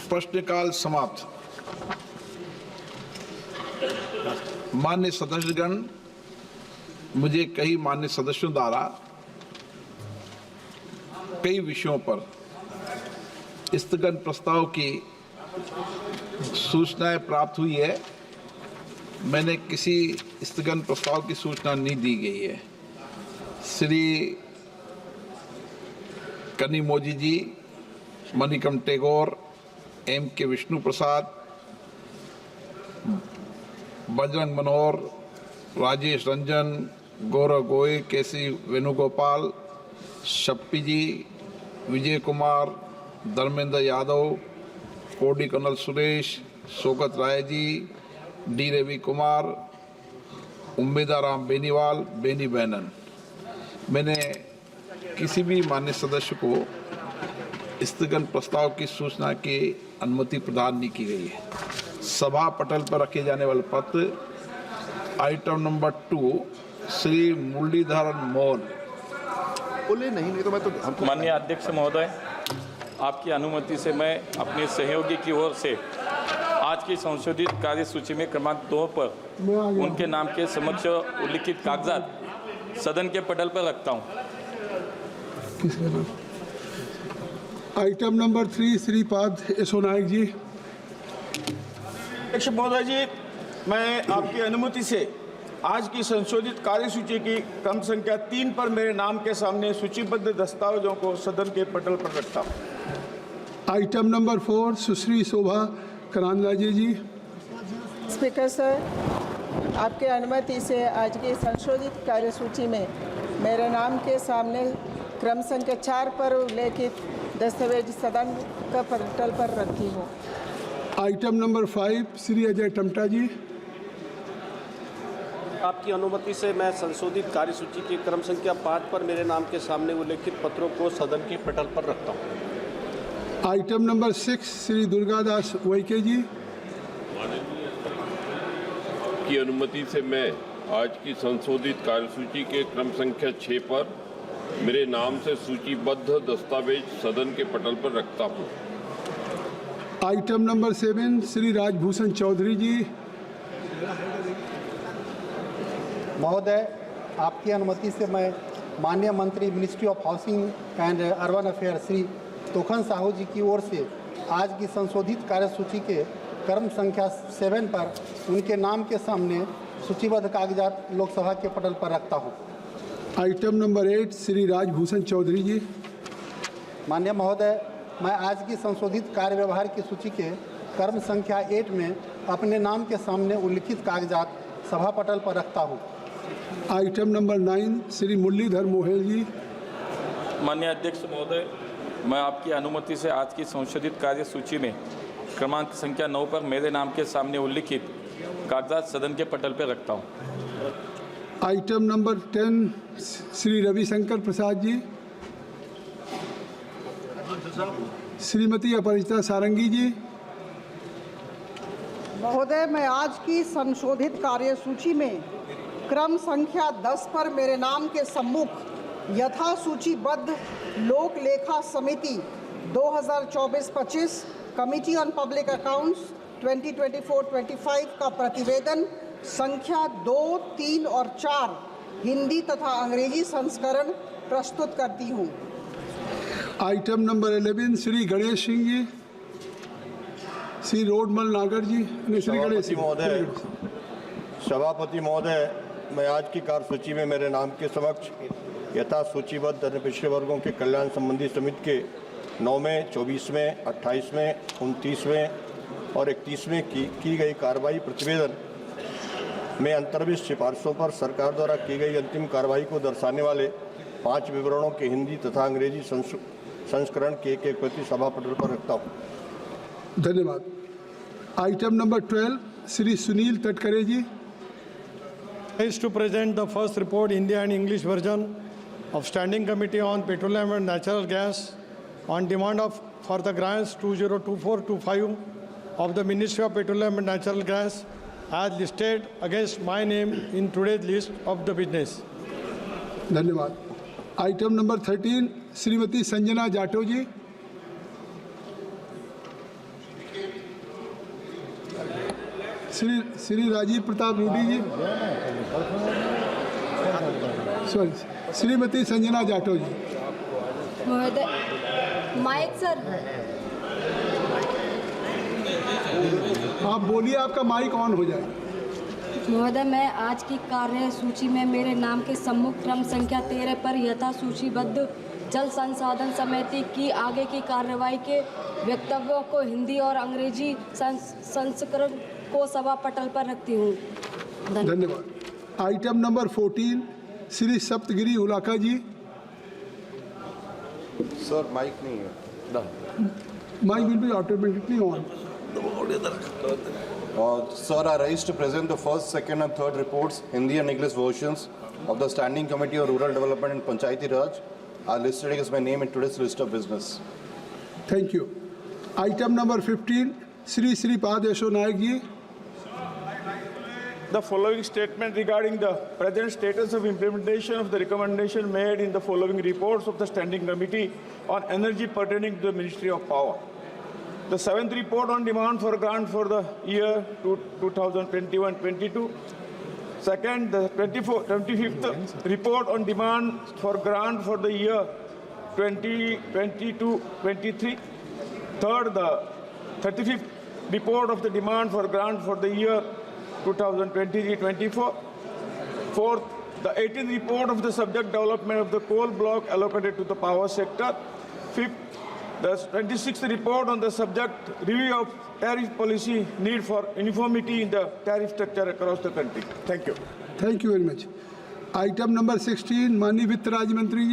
प्रश्नकाल समाप्त। मान्य सदस्यगण, मुझे कई मान्य सदस्यों द्वारा कई विषयों पर स्थगन प्रस्ताव की सूचनाएं प्राप्त हुई है। मैंने किसी स्थगन प्रस्ताव की सूचना नहीं दी गई है। श्री कनिमोझी जी, मणिकम टेगोर, एम के विष्णु प्रसाद, बजरंग मनोहर, राजेश रंजन, गौरव गोयल, केसी वेणुगोपाल, शप्पी जी, विजय कुमार, धर्मेंद्र यादव, कोडी कर्नल सुरेश, शौकत राय जी, डी रवि कुमार, उम्मीदाराम बेनीवाल, बेनी बैनन। मैंने किसी भी मान्य सदस्य को स्थगन प्रस्ताव की सूचना की अनुमति प्रदान नहीं की गई है। सभा पटल पर रखे जाने वाले पत्र आइटम नंबर 2 श्री मुरलीधर मोहन। बोले नहीं तो मैं तो माननीय अध्यक्ष महोदय, आपकी अनुमति से मैं अपने सहयोगी की ओर से आज की संशोधित कार्यसूची में क्रमांक 2 पर उनके नाम के समक्ष उल्लिखित कागजात सदन के पटल पर रखता हूं। आइटम नंबर 3 श्रीपाद यशो नायक जी। अध्यक्ष महोदय जी, मैं आपकी अनुमति से आज की संशोधित कार्यसूची की क्रम संख्या 3 पर मेरे नाम के सामने सूचीबद्ध दस्तावेजों को सदन के पटल पर रखता हूं। आइटम नंबर 4 सुश्री शोभा करांदलाजे जी। स्पीकर सर, आपके अनुमति से आज की संशोधित कार्यसूची में मेरे नाम के सामने क्रम संख्या 4 पर उल्लेखित दस्तावेज सदन का पटल पर रखी हूँ। आइटम नंबर 5 श्री अजय टमटा जी। आपकी अनुमति से मैं संशोधित कार्यसूची की क्रम संख्या 5 पर मेरे नाम के सामने उल्लेखित पत्रों को सदन के पटल पर रखता हूँ। आइटम नंबर 6 श्री दुर्गादास वैके जी। की अनुमति से मैं आज की संशोधित कार्यसूची के क्रम संख्या 6 पर मेरे नाम से सूचीबद्ध दस्तावेज सदन के पटल पर रखता हूँ। Item number 7 Shri Rajbhushan Chaudhary ji. महोदय, आपकी अनुमति से मैं माननीय मंत्री ministry of housing and urban affair Shri Tokhan Sahu ji की ओर से आज की संशोधित कार्यसूची के क्रम संख्या 7 पर उनके नाम के सामने सूचीबद्ध कागजात लोकसभा के पटल पर रखता हूँ। आइटम नंबर 8 श्री राजभूषण चौधरी जी। माननीय महोदय, मैं आज की संशोधित कार्य व्यवहार की सूची के क्रम संख्या 8 में अपने नाम के सामने उल्लिखित कागजात सभा पटल पर रखता हूँ। Item number 9 Shri Muralidhar Mohan ji. माननीय अध्यक्ष महोदय, मैं आपकी अनुमति से आज की संशोधित कार्यसूची में क्रमांक संख्या 9 पर मेरे नाम के सामने उल्लिखित कागजात सदन के पटल पर रखता हूँ। Item number 10 Shri Ravishankar Prasad ji. श्रीमती अपरिचिता सारंगी जी। महोदय, मैं आज की संशोधित कार्यसूची में क्रम संख्या 10 पर मेरे नाम के सम्मुख यथा सूचीबद्ध लोक लेखा समिति 2024-25 कमिटी ऑन पब्लिक अकाउंट्स 2024-25 का प्रतिवेदन संख्या 2, 3 और 4 हिंदी तथा अंग्रेजी संस्करण प्रस्तुत करती हूँ। Item number 11 Shri Ganesh Singh ji. श्री रोडमल नागर जी। श्री गणेश महोदय, सभापति महोदय, मैं आज की कार्यसूची में मेरे नाम के समक्ष यथा सूचीबद्ध अन्य पिछड़े वर्गों के कल्याण संबंधी समिति के 9वें, 24वें, 28वें, 29वें और 31वें की गई कार्रवाई प्रतिवेदन में अंतर्विष्ट सिफारिशों पर सरकार द्वारा की गई अंतिम कार्रवाई को दर्शाने वाले 5 विवरणों के हिंदी तथा अंग्रेजी संस्करण के एक प्रति सभा पटल पर रखता हूँ। धन्यवाद। Item number 12 Shri Sunil Tatkare ji. Is to present the first report, Hindi and English version of Standing Committee on Petroleum and Natural Gas on demand for the grants 2024-25 of the Ministry of Petroleum and Natural Gas as listed against my name in today's list of the business. धन्यवाद। Item number 13 Shrimati Sanjana जाटो जी। श्री राजीव प्रताप रूडी जी, sorry, Shrimati Sanjana Jatav जी। महोदय, mic sir. आप बोलिए, आपका mic on हो जाए। महोदय, मैं आज की कार्य सूची में मेरे नाम के सम्मुख क्रम संख्या 13 पर यथा सूचीबद्ध जल संसाधन समिति की आगे की कार्रवाई के वक्तव्यों को हिंदी और अंग्रेजी संस्करण को सभा पटल पर रखती हूँ। धन्यवाद। Item number 14, Shri Saptagiri Ulaka ji. Sir mike नहीं है। Mike will be automatically on. Sir, I rise to present the first, second and third reports, Hindi and English versions of the Standing Committee on Rural Development and Panchayati Raj are listed as my name in today's list of business. Thank you. Item number 15, Shri Shripad Yesso Naik ji. The following statement regarding the present status of implementation of the recommendation made in the following reports of the Standing Committee on Energy pertaining to the Ministry of Power. The 7th report on demand for grant for the year 2021-22. Second, the 25th report on demand for grant for the year 2022-23. Third, the 35th report of the demand for grant for the year 2023-24. Fourth, the 18th report of the subject development of the coal block allocated to the power sector. Fifth, the 26th report on the subject review of tariff policy need for uniformity in the tariff structure across the country. Thank you. Thank you very much. Item number 16, माननीय वित्त राज्य मंत्री जी।